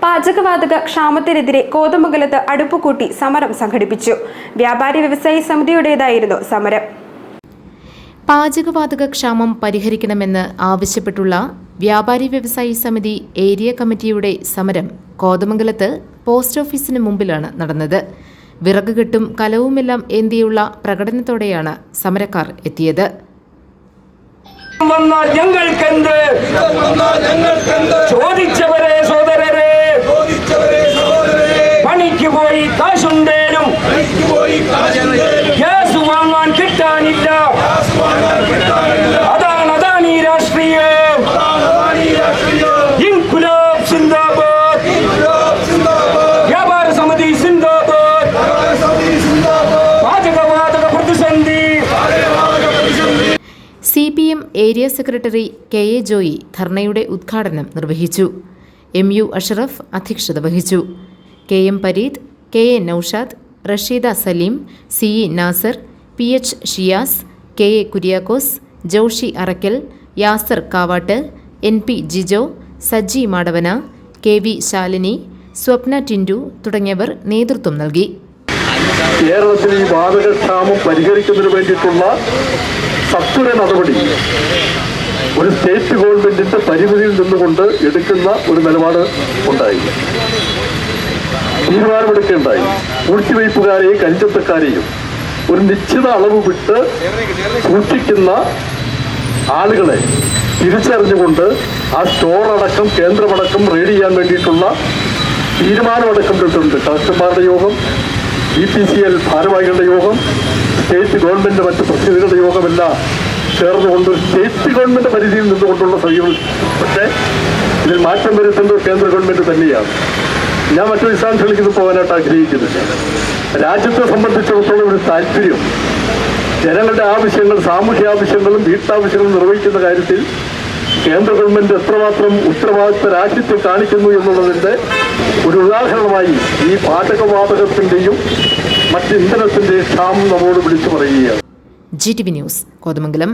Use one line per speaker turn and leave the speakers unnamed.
പാചകവാതക ക്ഷാമത്തിനെതിരെ കോതമംഗലത്ത് അടുപ്പുകൂട്ടി സമരം സംഘടിപ്പിച്ചു. വ്യാപാരി വ്യവസായി സമിതിയുടേതായിരുന്നു സമരം.
പാചകവാതക ക്ഷാമം പരിഹരിക്കണമെന്ന് ആവശ്യപ്പെട്ടുള്ള വ്യാപാരി വ്യവസായി സമിതി ഏരിയ കമ്മിറ്റിയുടെ സമരം കോതമംഗലത്ത് പോസ്റ്റ് ഓഫീസിന് മുമ്പിലാണ് നടന്നത്. വിറകുകെട്ടും കലവുമെല്ലാം ഏന്തിയുള്ള പ്രകടനത്തോടെയാണ് സമരക്കാർ എത്തിയത്.
ചോദിച്ചവരെ സോദരരെ, പണിക്ക് പോയി കാശുണ്ടേലും ഗ്യാസ് വാങ്ങാൻ കിട്ടാനില്ല. അതാണ് ഈ രാഷ്ട്രീയം. ഇൻകുലാബ് സിന്ദാബാദ്, വ്യാപാര സമിതി സിന്ദാബാദ്, പാചകവാതക പ്രതിസന്ധി.
CPM area secretary KA Joy ധർണയുടെ ഉദ്ഘാടനം നിർവഹിച്ചു. MU അഷറഫ് അധ്യക്ഷത വഹിച്ചു. KM Pareed, KA Naushad, Rasheeda Saleem, CE Nasar, PH Shiyas, KA Kuriakose, Joshi Arakkal, Yasar Kavatt, NP Jijo, Sajji Madavana, KV Shalini, സ്വപ്ന ടിൻഡു തുടങ്ങിയവർ നേതൃത്വം നൽകി.
കേരളത്തിൽ ഈ വാതകക്ഷാമം പരിഹരിക്കുന്നതിന് വേണ്ടിയിട്ടുള്ള സത്വര നടപടി ഒരു സ്റ്റേറ്റ് ഗവൺമെന്റിന്റെ പരിമിതിയിൽ നിന്നുകൊണ്ട് എടുക്കുന്ന ഒരു നിലപാട് ഉണ്ടായി, തീരുമാനമെടുക്കുകയുണ്ടായി. പൂഴ്ത്തിവയ്പ്പുകാരെയും കഞ്ചത്തക്കാരെയും ഒരു നിശ്ചിത അളവ് വിട്ട് സൂക്ഷിക്കുന്ന ആളുകളെ തിരിച്ചറിഞ്ഞുകൊണ്ട് ആ സ്റ്റോർ അടക്കം കേന്ദ്രമടക്കം റെയ്ഡ് ചെയ്യാൻ വേണ്ടിയിട്ടുള്ള തീരുമാനമടക്കം എടുത്തിട്ടുണ്ട്. കളക്ടർമാരുടെ യോഗം, EPCL ഭാരവാഹികളുടെ യോഗം, സ്റ്റേറ്റ് ഗവൺമെന്റ് മറ്റ് പ്രതിനിധികളുടെ യോഗമെല്ലാം ചേർന്നുകൊണ്ട് സ്റ്റേറ്റ് ഗവൺമെന്റ് പരിധിയിൽ നിന്നുകൊണ്ടുള്ള സമീപനം. പക്ഷേ ഇതിൽ മാറ്റം വരുത്തേണ്ടത് കേന്ദ്ര ഗവൺമെന്റ് തന്നെയാണ്. ഞാൻ മറ്റു വിശദാംശങ്ങളിലേക്ക് പോകാനായിട്ട് ആഗ്രഹിക്കുന്നില്ല. രാജ്യത്തെ സംബന്ധിച്ചിടത്തോളം ഒരു താല്പര്യം ജനങ്ങളുടെ ആവശ്യങ്ങൾ, സാമൂഹ്യ ആവശ്യങ്ങളും വീട്ടാവശ്യങ്ങളും നിർവഹിക്കുന്ന കാര്യത്തിൽ കേന്ദ്ര ഗവൺമെന്റ് എത്രമാത്രം ഉത്തരവാദിത്വ രാജ്യത്തെ കാണിക്കുന്നു എന്നുള്ളതിന്റെ ഒരു ഉദാഹരണമായി ഈ പാചകവാതകത്തിന്റെയും മറ്റ് ഇന്ധനത്തിന്റെയും ക്ഷാമം നമ്മോട് വിളിച്ചു പറയുകയാണ്.
GTV news Kothamangalam.